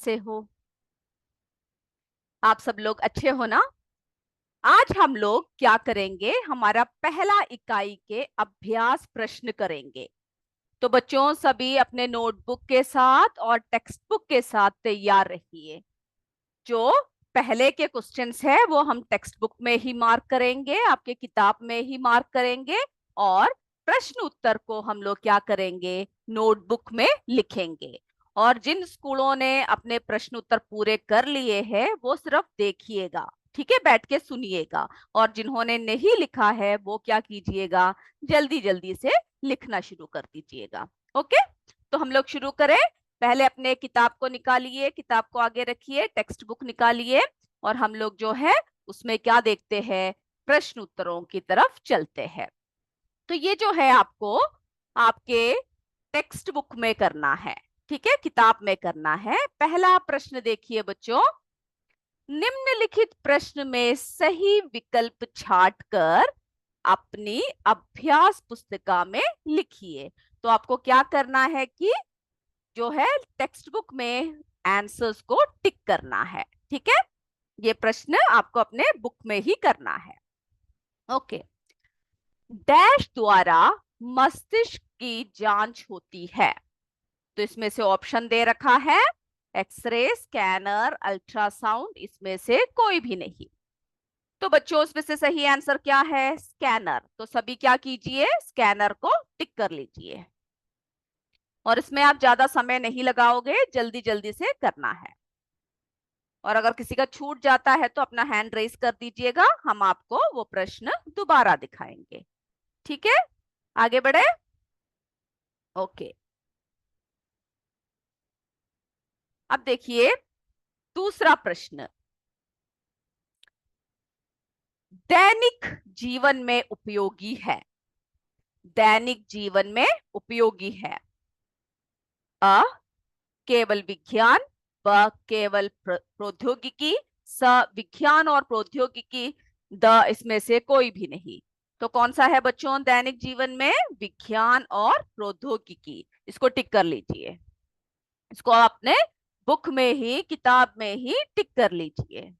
कैसे हो? आप सब लोग अच्छे हो ना? आज हम लोग क्या करेंगे, हमारा पहला इकाई के अभ्यास प्रश्न करेंगे। तो बच्चों सभी अपने नोटबुक के साथ और टेक्स्ट बुक के साथ तैयार रहिए। जो पहले के क्वेश्चंस है वो हम टेक्स्ट बुक में ही मार्क करेंगे, आपके किताब में ही मार्क करेंगे। और प्रश्न उत्तर को हम लोग क्या करेंगे, नोटबुक में लिखेंगे। और जिन स्कूलों ने अपने प्रश्न उत्तर पूरे कर लिए हैं वो सिर्फ देखिएगा, ठीक है, बैठ के सुनिएगा। और जिन्होंने नहीं लिखा है वो क्या कीजिएगा, जल्दी जल्दी से लिखना शुरू कर दीजिएगा। ओके, तो हम लोग शुरू करें। पहले अपने किताब को निकालिए, किताब को आगे रखिए, टेक्स्ट बुक निकालिए। और हम लोग जो है उसमें क्या देखते हैं, प्रश्न उत्तरों की तरफ चलते हैं। तो ये जो है आपको आपके टेक्स्ट बुक में करना है, ठीक है, किताब में करना है। पहला प्रश्न देखिए बच्चों, निम्नलिखित प्रश्न में सही विकल्प छांटकर अपनी अभ्यास पुस्तिका में लिखिए। तो आपको क्या करना है कि जो है टेक्स्ट बुक में आंसर्स को टिक करना है, ठीक है। ये प्रश्न आपको अपने बुक में ही करना है। ओके, डैश द्वारा मस्तिष्क की जांच होती है। तो इसमें से ऑप्शन दे रखा है, एक्सरे, स्कैनर, अल्ट्रासाउंड, इसमें से कोई भी नहीं। तो बच्चों इसमें से सही आंसर क्या है, स्कैनर। तो सभी क्या कीजिए, स्कैनर को टिक कर लीजिए। और इसमें आप ज्यादा समय नहीं लगाओगे, जल्दी जल्दी से करना है। और अगर किसी का छूट जाता है तो अपना हैंड रेस कर दीजिएगा, हम आपको वो प्रश्न दोबारा दिखाएंगे, ठीक है। आगे बढ़े। ओके, अब देखिए दूसरा प्रश्न, दैनिक जीवन में उपयोगी है। दैनिक जीवन में उपयोगी है। अ केवल विज्ञान, ब केवल प्रौद्योगिकी, स विज्ञान और प्रौद्योगिकी, द इसमें से कोई भी नहीं। तो कौन सा है बच्चों, दैनिक जीवन में विज्ञान और प्रौद्योगिकी। इसको टिक कर लीजिए। इसको अपने बुक में ही, किताब में ही टिक कर लीजिए।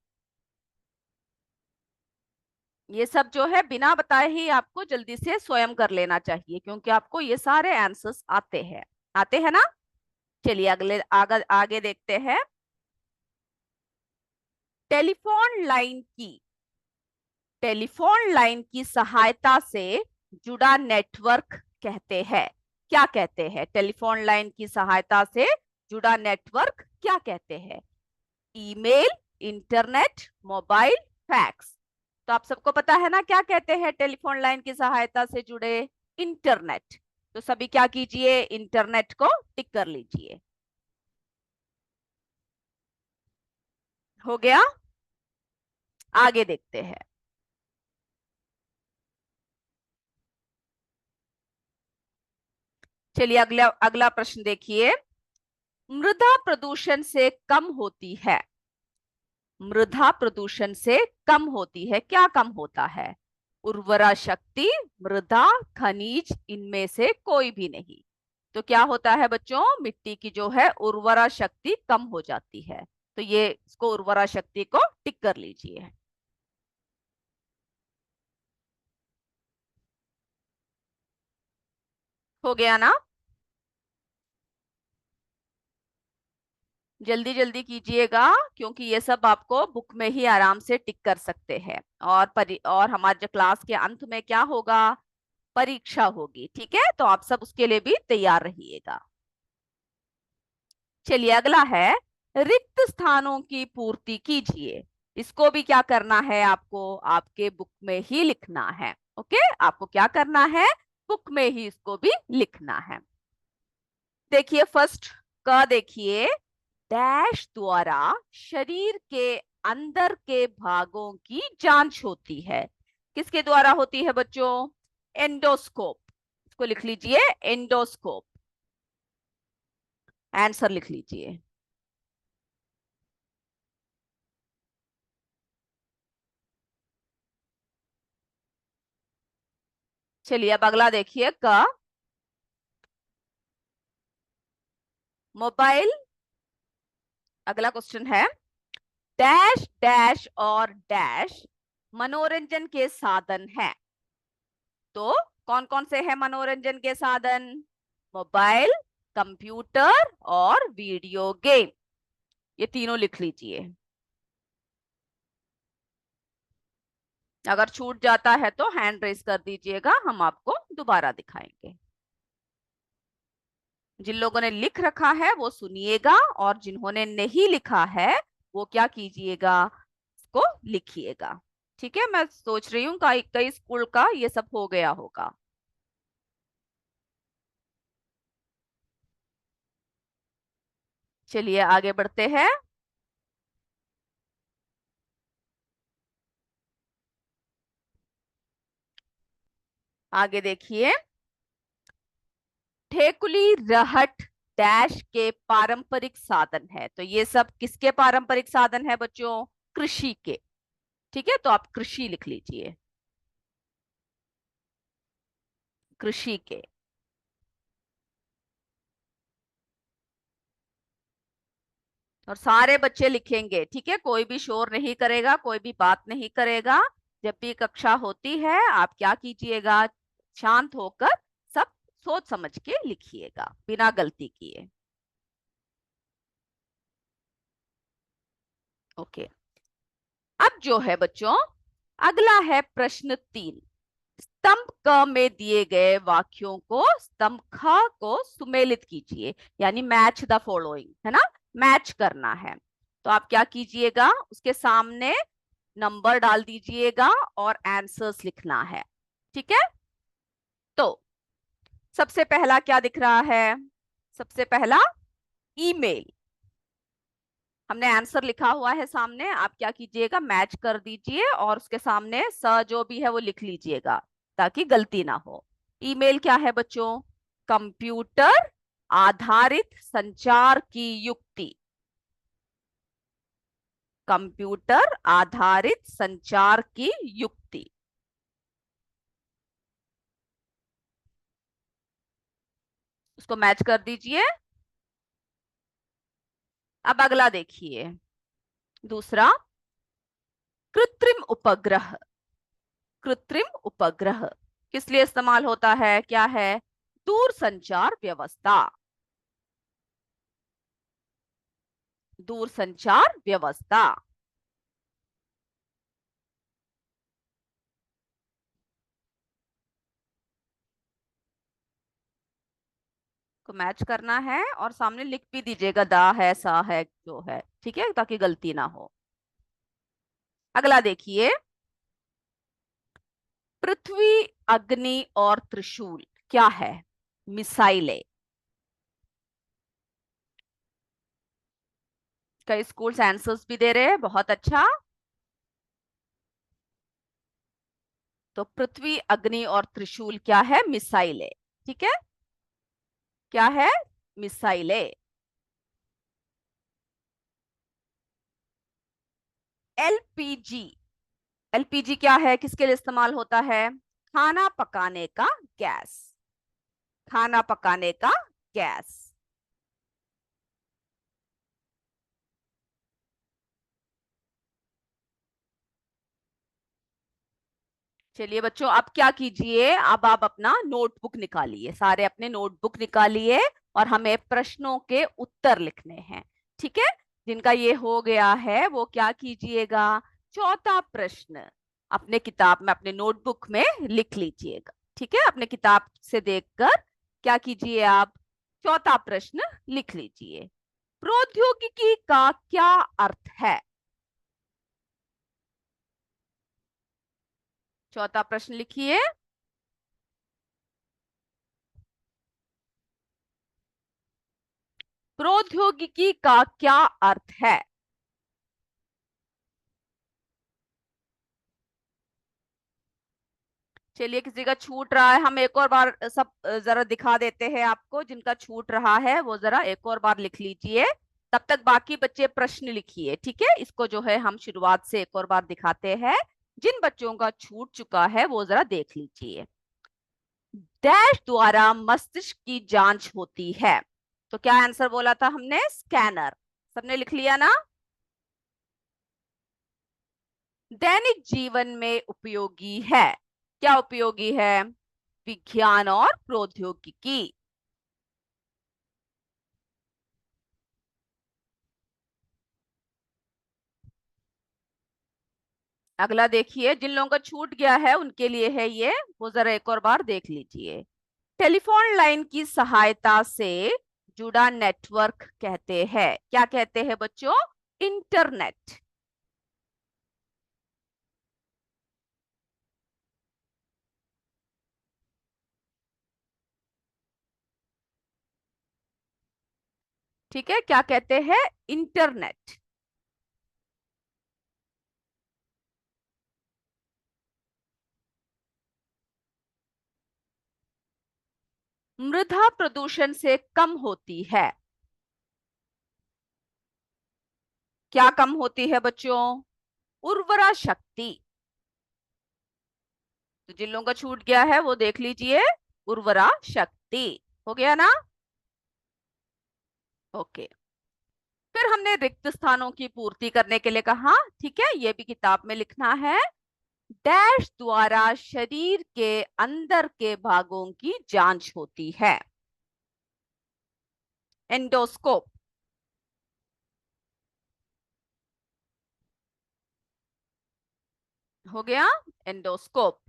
ये सब जो है बिना बताए ही आपको जल्दी से स्वयं कर लेना चाहिए, क्योंकि आपको ये सारे आंसर्स आते हैं। आते हैं ना? चलिए अगले आगे आगे देखते हैं। टेलीफोन लाइन की टेलीफोन लाइन की सहायता से जुड़ा नेटवर्क कहते हैं, क्या कहते हैं, टेलीफोन लाइन की सहायता से जुड़ा नेटवर्क क्या कहते हैं? Email, internet, mobile, fax. तो आप सबको पता है ना क्या कहते हैं टेलीफोन लाइन की सहायता से जुड़े, इंटरनेट। तो सभी क्या कीजिए, इंटरनेट को टिक कर लीजिए। हो गया, आगे देखते हैं। चलिए अगला अगला प्रश्न देखिए, मृदा प्रदूषण से कम होती है। मृदा प्रदूषण से कम होती है, क्या कम होता है? उर्वरा शक्ति, मृदा, खनिज, इनमें से कोई भी नहीं। तो क्या होता है बच्चों, मिट्टी की जो है उर्वरा शक्ति कम हो जाती है। तो ये इसको उर्वरा शक्ति को टिक कर लीजिए। हो गया ना? जल्दी जल्दी कीजिएगा, क्योंकि ये सब आपको बुक में ही आराम से टिक कर सकते हैं। और हमारे जो क्लास के अंत में क्या होगा, परीक्षा होगी, ठीक है। तो आप सब उसके लिए भी तैयार रहिएगा। चलिए अगला है, रिक्त स्थानों की पूर्ति कीजिए। इसको भी क्या करना है आपको, आपके बुक में ही लिखना है। ओके, आपको क्या करना है, बुक में ही इसको भी लिखना है। देखिए फर्स्ट का देखिए, डैश द्वारा शरीर के अंदर के भागों की जांच होती है। किसके द्वारा होती है बच्चों, एंडोस्कोप। इसको लिख लीजिए, एंडोस्कोप। आंसर लिख लीजिए। चलिए अब अगला देखिए, क मोबाइल अगला क्वेश्चन है, डैश डैश और डैश मनोरंजन के साधन है। तो कौन कौन से हैं मनोरंजन के साधन? मोबाइल, कंप्यूटर और वीडियो गेम। ये तीनों लिख लीजिए। अगर छूट जाता है तो हैंड रेस कर दीजिएगा, हम आपको दोबारा दिखाएंगे। जिन लोगों ने लिख रखा है वो सुनिएगा, और जिन्होंने नहीं लिखा है वो क्या कीजिएगा, इसको लिखिएगा। ठीक है, मैं सोच रही हूँ कई कई स्कूल का ये सब हो गया होगा। चलिए आगे बढ़ते हैं। आगे देखिए, ठेकुली, रहट डैश के पारंपरिक साधन है। तो ये सब किसके पारंपरिक साधन है बच्चों? कृषि के। ठीक है, तो आप कृषि लिख लीजिए, कृषि के। और सारे बच्चे लिखेंगे, ठीक है, कोई भी शोर नहीं करेगा, कोई भी बात नहीं करेगा। जब भी कक्षा होती है आप क्या कीजिएगा, शांत होकर सब सोच समझ के लिखिएगा, बिना गलती किए। ओके। अब जो है बच्चों, अगला है प्रश्न 3। स्तंभ क में दिए गए वाक्यों को स्तंभ ख को सुमेलित कीजिए, यानी मैच द फॉलोइंग, है ना, मैच करना है। तो आप क्या कीजिएगा, उसके सामने नंबर डाल दीजिएगा और आंसर्स लिखना है। ठीक है, तो सबसे पहला क्या दिख रहा है? सबसे पहला ईमेल। हमने आंसर लिखा हुआ है सामने, आप क्या कीजिएगा, मैच कर दीजिए और उसके सामने स जो भी है वो लिख लीजिएगा ताकि गलती ना हो। ईमेल क्या है बच्चों? कंप्यूटर आधारित संचार की युक्ति। कंप्यूटर आधारित संचार की युक्ति। उसको मैच कर दीजिए। अब अगला देखिए, दूसरा, कृत्रिम उपग्रह। कृत्रिम उपग्रह किस लिए इस्तेमाल होता है? क्या है? दूर संचार व्यवस्था। दूर संचार व्यवस्था को मैच करना है और सामने लिख भी दीजिएगा, दा है, सा है, जो है, ठीक है, ताकि गलती ना हो। अगला देखिए, पृथ्वी, अग्नि और त्रिशूल क्या है? मिसाइलें। कई स्कूल्स आंसर्स भी दे रहे हैं, बहुत अच्छा। तो पृथ्वी, अग्नि और त्रिशूल क्या है? मिसाइलें। ठीक है, क्या है? मिसाइलें। एलपीजी। एलपीजी क्या है, किसके लिए इस्तेमाल होता है? खाना पकाने का गैस। खाना पकाने का गैस। चलिए बच्चों, अब क्या कीजिए, अब आप अपना नोटबुक निकालिए, सारे अपने नोटबुक निकालिए और हमें प्रश्नों के उत्तर लिखने हैं। ठीक है, जिनका ये हो गया है वो क्या कीजिएगा, चौथा प्रश्न अपने किताब में, अपने नोटबुक में लिख लीजिएगा। ठीक है, अपने किताब से देखकर क्या कीजिए आप, चौथा प्रश्न लिख लीजिए। प्रौद्योगिकी का क्या अर्थ है? चौथा प्रश्न लिखिए। प्रौद्योगिकी का क्या अर्थ है? चलिए, किसी का छूट रहा है, हम एक और बार सब जरा दिखा देते हैं आपको। जिनका छूट रहा है वो जरा एक और बार लिख लीजिए। तब तक बाकी बच्चे प्रश्न लिखिए। ठीक है, इसको जो है हम शुरुआत से एक और बार दिखाते हैं। जिन बच्चों का छूट चुका है वो जरा देख लीजिए। डैश द्वारा मस्तिष्क की जांच होती है। तो क्या आंसर बोला था हमने? स्कैनर। सबने लिख लिया ना? दैनिक जीवन में उपयोगी है। क्या उपयोगी है? विज्ञान और प्रौद्योगिकी। अगला देखिए, जिन लोगों का छूट गया है उनके लिए है ये, वो जरा एक और बार देख लीजिए। टेलीफोन लाइन की सहायता से जुड़ा नेटवर्क कहते हैं, क्या कहते हैं बच्चों? इंटरनेट। ठीक है, क्या कहते हैं? इंटरनेट। मृदा प्रदूषण से कम होती है। क्या कम होती है बच्चों? उर्वरा शक्ति। तो जिन लोगों का छूट गया है वो देख लीजिए, उर्वरा शक्ति। हो गया ना? ओके। फिर हमने रिक्त स्थानों की पूर्ति करने के लिए कहा, ठीक है, ये भी किताब में लिखना है। डैश द्वारा शरीर के अंदर के भागों की जांच होती है। एंडोस्कोप। हो गया, एंडोस्कोप।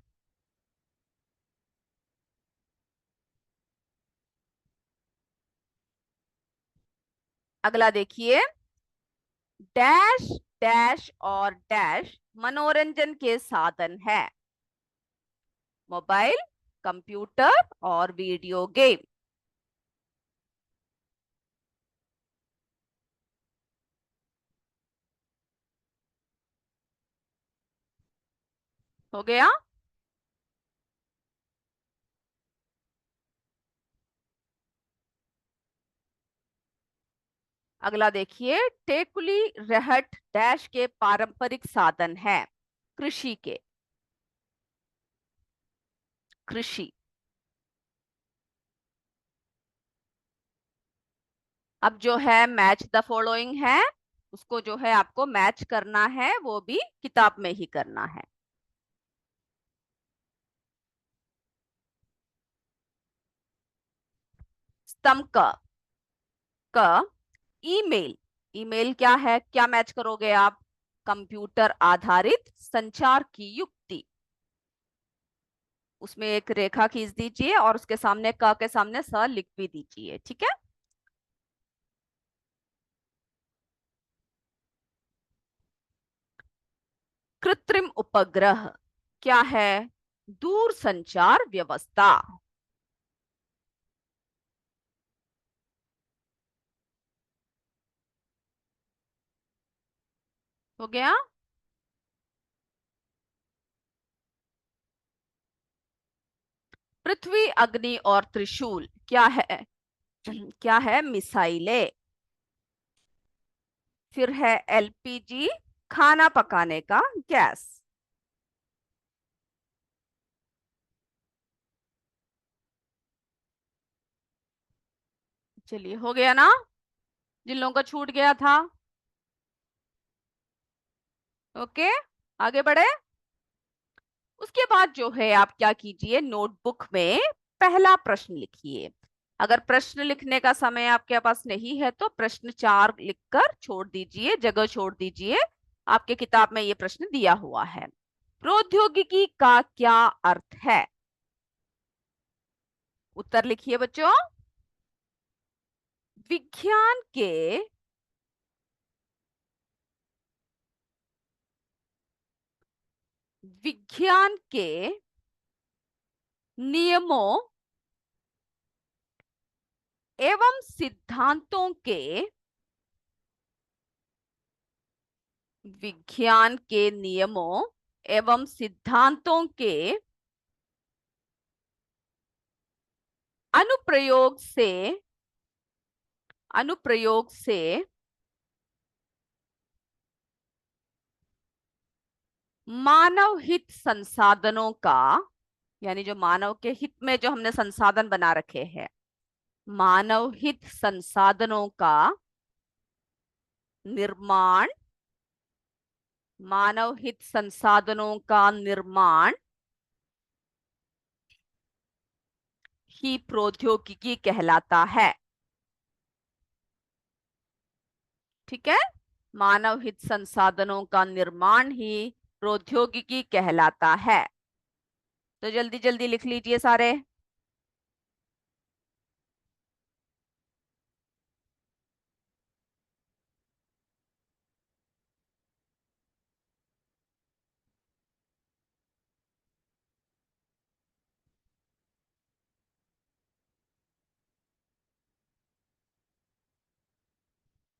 अगला देखिए, डैश डैश और डैश मनोरंजन के साधन है। मोबाइल, कंप्यूटर और वीडियो गेम। हो गया। अगला देखिए, टेकुली रहट डैश के पारंपरिक साधन है। कृषि के। कृषि। अब जो है मैच द फॉलोइंग है, उसको जो है आपको मैच करना है, वो भी किताब में ही करना है। स्तंभ क ईमेल। ईमेल क्या है? क्या मैच करोगे आप? कंप्यूटर आधारित संचार की युक्ति। उसमें एक रेखा खींच दीजिए और उसके सामने क के सामने स लिख भी दीजिए, ठीक है। कृत्रिम उपग्रह क्या है? दूर संचार व्यवस्था। हो गया। पृथ्वी, अग्नि और त्रिशूल क्या है? क्या है? मिसाइलें। फिर है एलपीजी, खाना पकाने का गैस। चलिए, हो गया ना? जिन लोगों का छूट गया था। ओके, आगे बढ़े। उसके बाद जो है आप क्या कीजिए, नोटबुक में पहला प्रश्न लिखिए। अगर प्रश्न लिखने का समय आपके पास नहीं है तो प्रश्न 4 लिखकर छोड़ दीजिए, जगह छोड़ दीजिए। आपके किताब में ये प्रश्न दिया हुआ है। प्रौद्योगिकी का क्या अर्थ है? उत्तर लिखिए बच्चों। विज्ञान के विज्ञान के नियमों एवं सिद्धांतों के विज्ञान के नियमों एवं सिद्धांतों के अनुप्रयोग से अनुप्रयोग से मानव हित संसाधनों का, यानी जो मानव के हित में जो हमने संसाधन बना रखे हैं, मानव हित संसाधनों का निर्माण, मानव हित संसाधनों का निर्माण ही प्रौद्योगिकी कहलाता है। ठीक है, मानव हित संसाधनों का निर्माण ही प्रौद्योगिकी कहलाता है। तो जल्दी जल्दी लिख लीजिए सारे।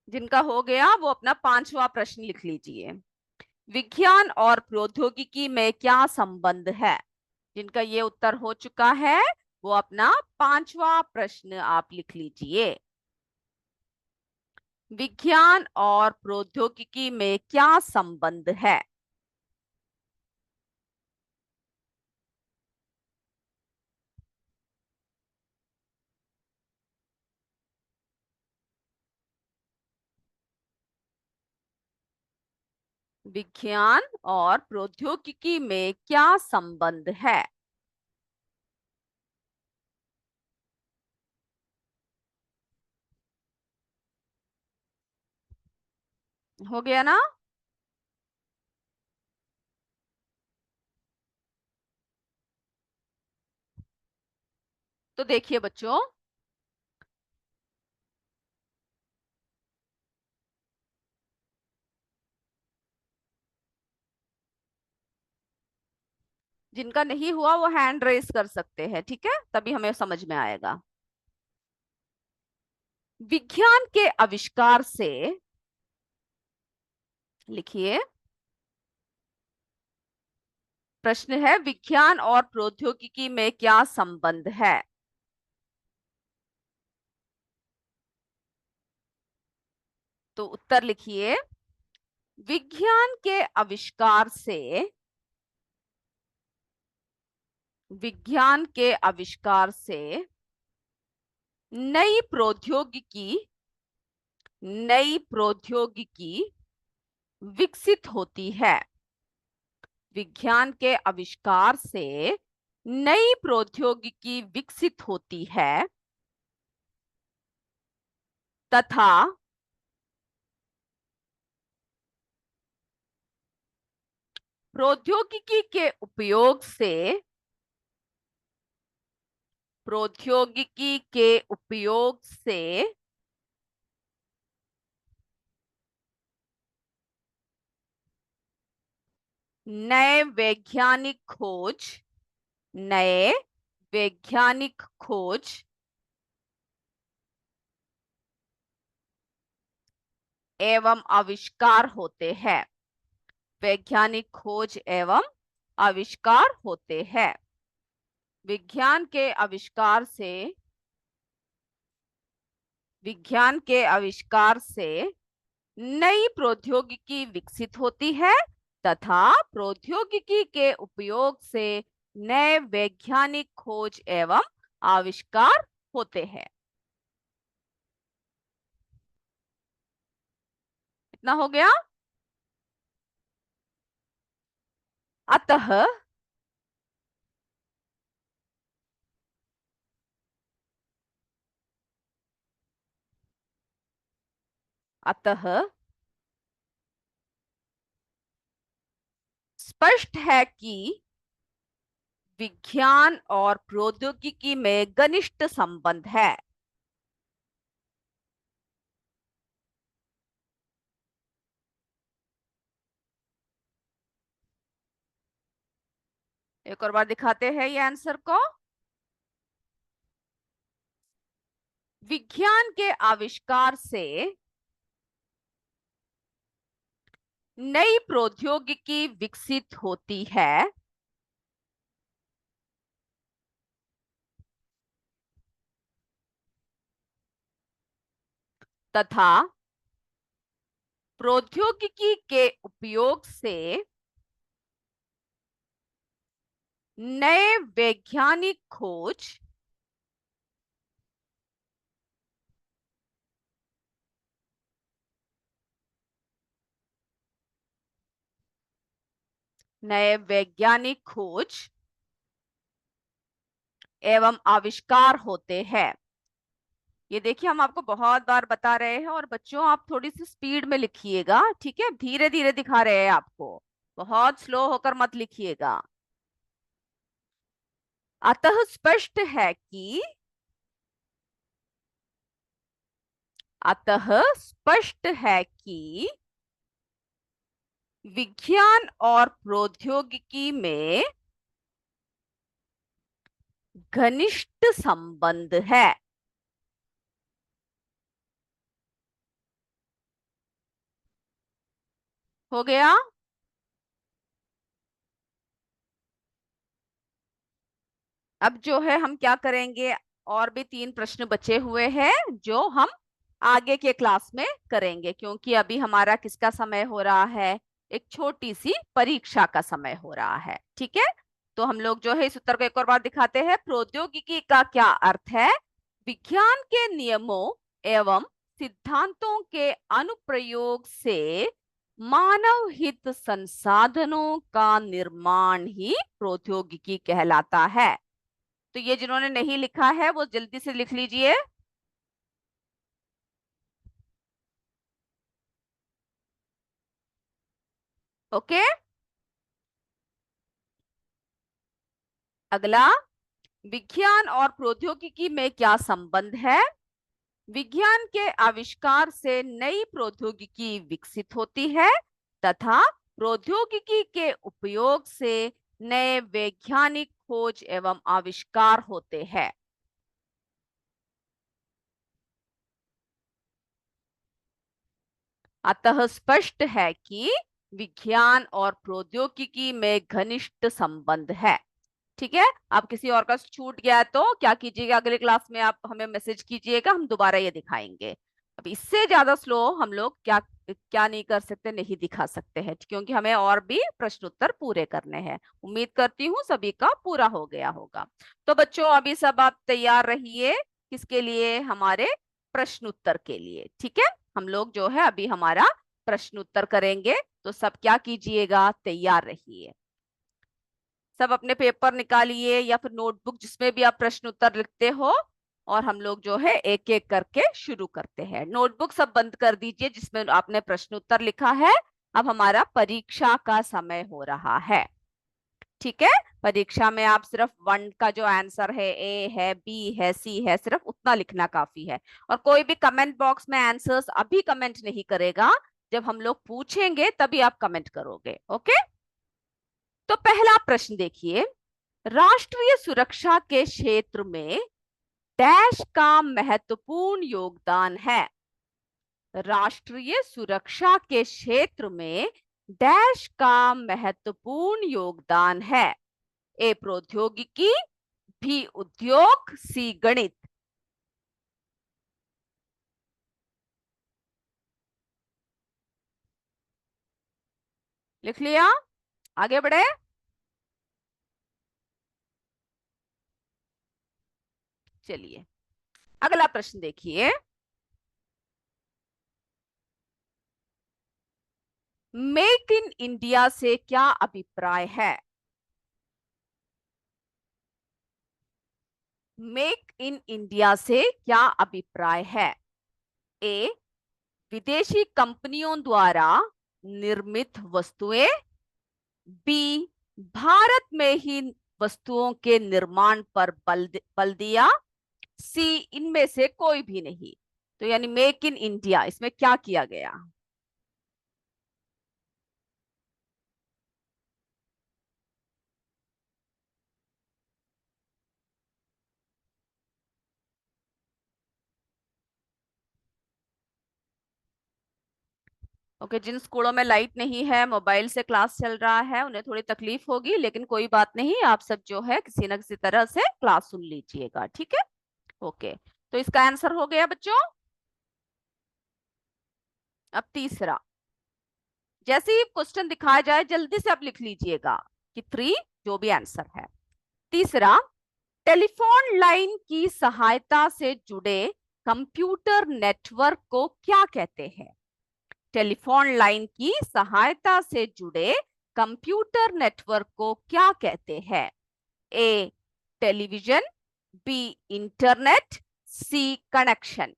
जिनका हो गया वो अपना पांचवा प्रश्न लिख लीजिए। विज्ञान और प्रौद्योगिकी में क्या संबंध है? जिनका ये उत्तर हो चुका है वो अपना पांचवा प्रश्न आप लिख लीजिए। विज्ञान और प्रौद्योगिकी में क्या संबंध है? विज्ञान और प्रौद्योगिकी में क्या संबंध है? हो गया ना? तो देखिए बच्चों, जिनका नहीं हुआ वो हैंड रेस कर सकते हैं, ठीक है, तभी हमें समझ में आएगा। विज्ञान के आविष्कार से, लिखिए, प्रश्न है विज्ञान और प्रौद्योगिकी में क्या संबंध है? तो उत्तर लिखिए। विज्ञान के आविष्कार से, विज्ञान के आविष्कार से नई प्रौद्योगिकी, नई प्रौद्योगिकी विकसित होती है। विज्ञान के आविष्कार से नई प्रौद्योगिकी विकसित होती है तथा प्रौद्योगिकी के उपयोग से, प्रौद्योगिकी के उपयोग से नए वैज्ञानिक खोज, नए वैज्ञानिक खोज एवं आविष्कार होते हैं। वैज्ञानिक खोज एवं आविष्कार होते हैं। विज्ञान के आविष्कार से, विज्ञान के आविष्कार से नई प्रौद्योगिकी विकसित होती है तथा प्रौद्योगिकी के उपयोग से नए वैज्ञानिक खोज एवं आविष्कार होते हैं। इतना हो गया। अतः, अतः स्पष्ट है कि विज्ञान और प्रौद्योगिकी में घनिष्ठ संबंध है। एक और बार दिखाते हैं ये आंसर को। विज्ञान के आविष्कार से नई प्रौद्योगिकी विकसित होती है तथा प्रौद्योगिकी के उपयोग से नए वैज्ञानिक खोज नए वैज्ञानिक खोज एवं आविष्कार होते हैं। ये देखिए हम आपको बहुत बार बता रहे हैं, और बच्चों आप थोड़ी सी स्पीड में लिखिएगा, ठीक है? धीरे धीरे दिखा रहे हैं आपको, बहुत स्लो होकर मत लिखिएगा। अतः स्पष्ट है कि अतः स्पष्ट है कि विज्ञान और प्रौद्योगिकी में घनिष्ठ संबंध है। हो गया? अब जो है हम क्या करेंगे, और भी 3 प्रश्न बचे हुए हैं जो हम आगे के क्लास में करेंगे, क्योंकि अभी हमारा किसका समय हो रहा है, एक छोटी सी परीक्षा का समय हो रहा है, ठीक है? तो हम लोग जो है इस उत्तर को एक और बार दिखाते हैं। प्रौद्योगिकी का क्या अर्थ है? विज्ञान के नियमों एवं सिद्धांतों के अनुप्रयोग से मानव हित संसाधनों का निर्माण ही प्रौद्योगिकी कहलाता है। तो ये जिन्होंने नहीं लिखा है वो जल्दी से लिख लीजिए। ओके, अगला, विज्ञान और प्रौद्योगिकी में क्या संबंध है? विज्ञान के आविष्कार से नई प्रौद्योगिकी विकसित होती है तथा प्रौद्योगिकी के उपयोग से नए वैज्ञानिक खोज एवं आविष्कार होते हैं। अतः स्पष्ट है कि विज्ञान और प्रौद्योगिकी में घनिष्ठ संबंध है। ठीक है, आप किसी और का छूट गया है तो क्या कीजिएगा, अगले क्लास में आप हमें मैसेज कीजिएगा, हम दोबारा ये दिखाएंगे। अब इससे ज्यादा स्लो हम लोग क्या क्या नहीं कर सकते, नहीं दिखा सकते हैं, क्योंकि हमें और भी प्रश्न उत्तर पूरे करने हैं। उम्मीद करती हूँ सभी का पूरा हो गया होगा। तो बच्चों अभी सब आप तैयार रहिए, किसके लिए, हमारे प्रश्न उत्तर के लिए। ठीक है, हम लोग जो है अभी हमारा प्रश्न उत्तर करेंगे, तो सब क्या कीजिएगा, तैयार रहिए। सब अपने पेपर निकालिए या फिर नोटबुक जिसमें भी आप प्रश्न उत्तर लिखते हो, और हम लोग जो है एक एक करके शुरू करते हैं। नोटबुक सब बंद कर दीजिए जिसमें आपने प्रश्न उत्तर लिखा है। अब हमारा परीक्षा का समय हो रहा है, ठीक है? परीक्षा में आप सिर्फ 1 का जो आंसर है, ए है, बी है, सी है, सिर्फ उतना लिखना काफी है। और कोई भी कमेंट बॉक्स में आंसर्स अभी कमेंट नहीं करेगा, जब हम लोग पूछेंगे तभी आप कमेंट करोगे। ओके, तो पहला प्रश्न देखिए, राष्ट्रीय सुरक्षा के क्षेत्र में डैश का महत्वपूर्ण योगदान है। राष्ट्रीय सुरक्षा के क्षेत्र में डैश का महत्वपूर्ण योगदान है। ए प्रौद्योगिकी, बी उद्योग, सी गणित। लिख लिया? आगे बढ़े। चलिए अगला प्रश्न देखिए, मेक इन इंडिया से क्या अभिप्राय है? मेक इन इंडिया से क्या अभिप्राय है? ए विदेशी कंपनियों द्वारा निर्मित वस्तुएं, बी भारत में ही वस्तुओं के निर्माण पर बल दिया, सी इनमें से कोई भी नहीं। तो यानी मेक इन इंडिया, इसमें क्या किया गया? ओके, जिन स्कूलों में लाइट नहीं है, मोबाइल से क्लास चल रहा है, उन्हें थोड़ी तकलीफ होगी, लेकिन कोई बात नहीं, आप सब जो है किसी न किसी तरह से क्लास सुन लीजिएगा, ठीक है? ओके, तो इसका आंसर हो गया बच्चों। अब तीसरा, जैसे ही क्वेश्चन दिखाया जाए जल्दी से आप लिख लीजिएगा कि 3 जो भी आंसर है। तीसरा, टेलीफोन लाइन की सहायता से जुड़े कंप्यूटर नेटवर्क को क्या कहते हैं? टेलीफोन लाइन की सहायता से जुड़े कंप्यूटर नेटवर्क को क्या कहते हैं? A television, B internet, C connection.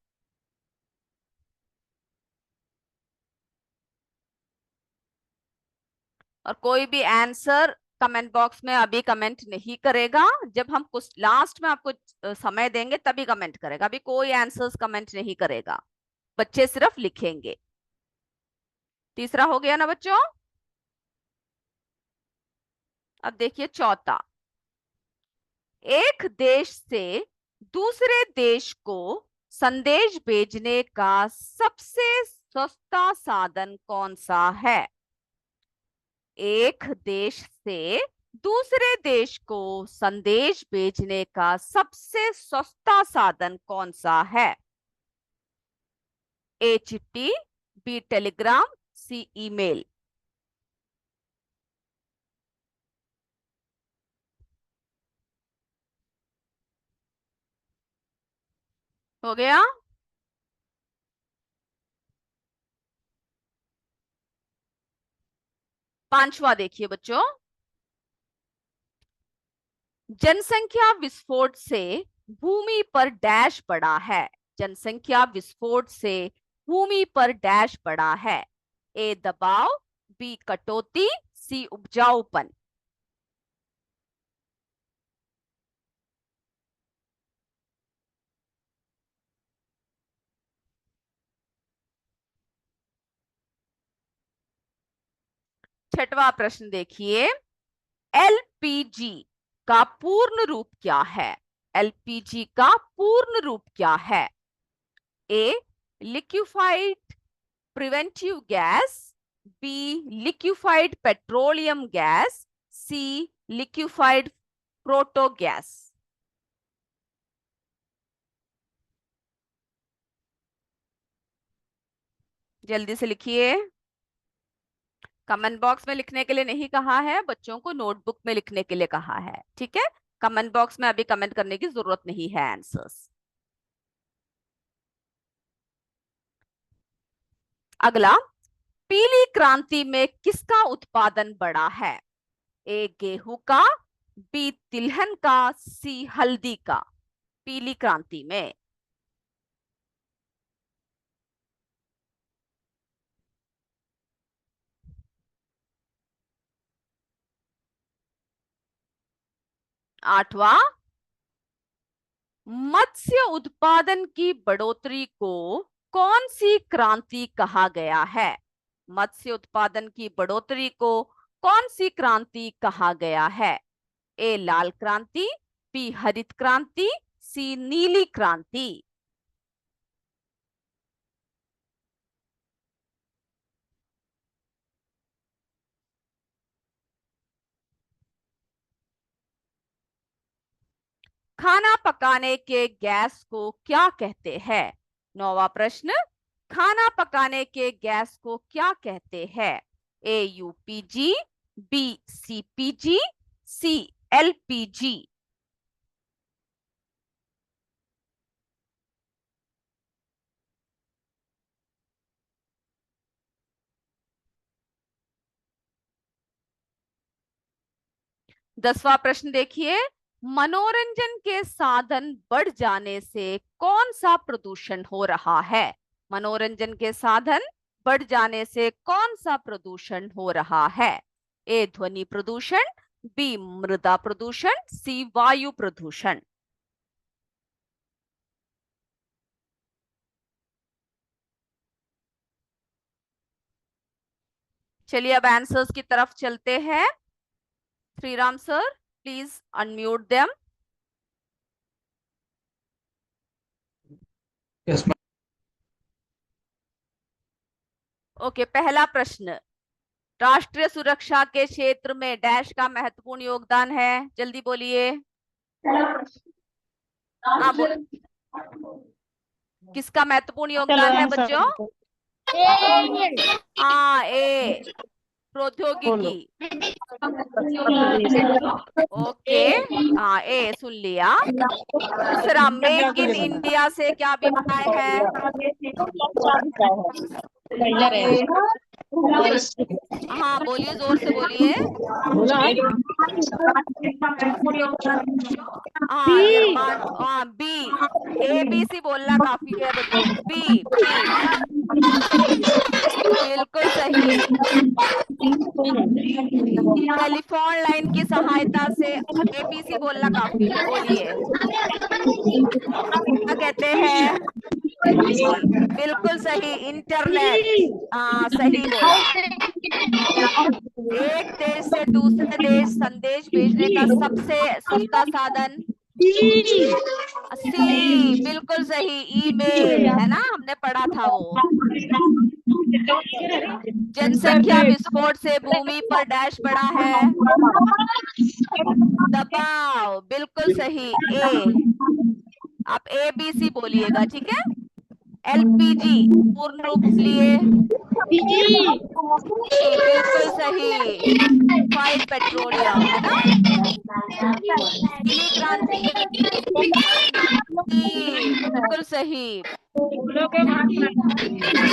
और कोई भी आंसर कमेंट बॉक्स में अभी कमेंट नहीं करेगा। जब हम कुछ लास्ट में आपको समय देंगे तभी कमेंट करेगा। अभी कोई आंसर्स कमेंट नहीं करेगा, बच्चे सिर्फ लिखेंगे। तीसरा हो गया ना बच्चों? अब देखिए चौथा। एक देश से दूसरे देश को संदेश भेजने का सबसे सस्ता साधन कौन सा है? एक देश से दूसरे देश को संदेश भेजने का सबसे सस्ता साधन कौन सा है? ए चिट्ठी, बी टेलीग्राम, सी ईमेल। हो गया? पांचवा देखिए बच्चों। जनसंख्या विस्फोट से भूमि पर डैश बढ़ा है। जनसंख्या विस्फोट से भूमि पर डैश बढ़ा है। ए दबाव, बी कटौती, सी उपजाऊपन। छठवां प्रश्न देखिए। एलपीजी का पूर्ण रूप क्या है? एलपीजी का पूर्ण रूप क्या है? A liquefied preventive gas, B liquefied petroleum gas, C liquefied proto gas. जल्दी से लिखिए। कमेंट बॉक्स में लिखने के लिए नहीं कहा है, बच्चों को नोटबुक में लिखने के लिए कहा है। ठीक है, कमेंट बॉक्स में अभी कमेंट करने की जरूरत नहीं है आंसर्स। अगला, पीली क्रांति में किसका उत्पादन बढ़ा है? ए गेहूं का, बी तिलहन का, सी हल्दी का। पीली क्रांति में। आठवां, मत्स्य उत्पादन की बढ़ोतरी को कौन सी क्रांति कहा गया है? मत्स्य उत्पादन की बढ़ोतरी को कौन सी क्रांति कहा गया है? ए लाल क्रांति, बी हरित क्रांति, सी नीली क्रांति। खाना पकाने के गैस को क्या कहते हैं? नौवां प्रश्न, खाना पकाने के गैस को क्या कहते हैं? ए यूपीजी, बी सीपीजी, सी एलपीजी। 10वां प्रश्न देखिए। मनोरंजन के साधन बढ़ जाने से कौन सा प्रदूषण हो रहा है? मनोरंजन के साधन बढ़ जाने से कौन सा प्रदूषण हो रहा है? ए ध्वनि प्रदूषण, बी मृदा प्रदूषण, सी वायु प्रदूषण। चलिए अब आंसर्स की तरफ चलते हैं। Shriram sir, please unmute them. Yes okay, पहला प्रश्न। राष्ट्रीय सुरक्षा के क्षेत्र में डैश का महत्वपूर्ण योगदान है। जल्दी बोलिए। हाँ किसका महत्वपूर्ण योगदान है बच्चों? हाँ ए प्रौद्योगिकी। ओके, हाँ ए सुन लिया। दूसरा, मेक इन इंडिया से क्या अभिप्राय है? हाँ बोलिए, जोर से बोलिए। हाँ निर्माण, हाँ बी। ए बी सी बोलना काफी है बच्चों। बी बी बिल्कुल सही। टेलीफोन लाइन की सहायता से एबीसी बोलना काफी है, बोलिए। क्या कहते हैं? बिल्कुल सही, इंटरनेट। हाँ सही बोला। एक देश से दूसरे देश संदेश भेजने का सबसे सस्ता साधन? सी बिल्कुल सही, ईमेल, है ना, हमने पढ़ा था वो। जनसंख्या विस्फोट से भूमि पर डैश बढ़ा है? दबाव, बिल्कुल सही, ए। आप ए बी सी बोलिएगा, ठीक है। एलपीजी पूर्ण रूप बोलिए। बिल्कुल सही, फाइड पेट्रोलियम, है ना। नीली क्रांति, बिल्कुल सही।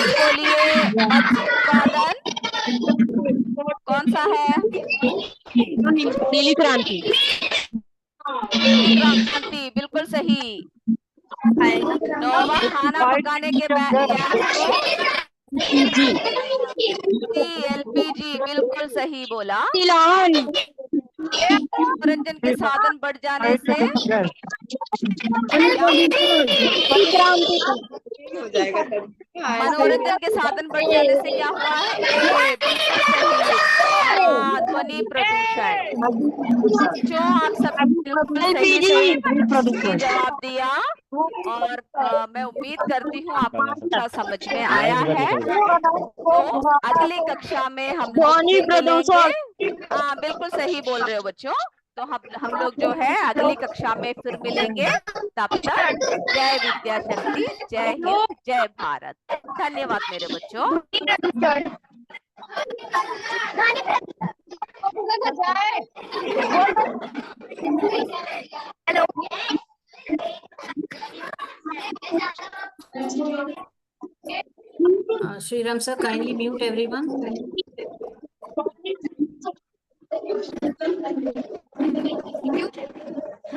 बोलिए, मत्स्य उत्पादन कौन सा है? नीली क्रांति। नीली क्रांति, बिल्कुल सही। नौवा खाना पकाने के गैस को? एलपीजी, बिल्कुल सही बोला। मनोरंजन के साधन बढ़ जाने से मनोरंजन के साधन बढ़ जाने से क्या हुआ है? ए बिल्कुल सही, ध्वनि प्रदूषण। जो आप सब बिल्कुल सही सही जवाब दिया, और मैं उम्मीद करती हूँ आपको अच्छा समझ में आया है। तो अगली कक्षा में हम लोग फिर मिलेंगे। हाँ बिल्कुल सही बोल रहे हो बच्चों। तो हम लोग जो है अगली कक्षा में फिर मिलेंगे। तब तक जय विद्या शक्ति, जय हिंद, जय भारत। धन्यवाद मेरे बच्चों। Sriram sir, kindly mute everyone.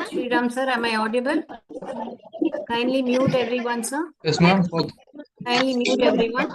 Sriram sir, am I audible? Kindly mute everyone, sir. Yes, ma'am. Kindly mute everyone.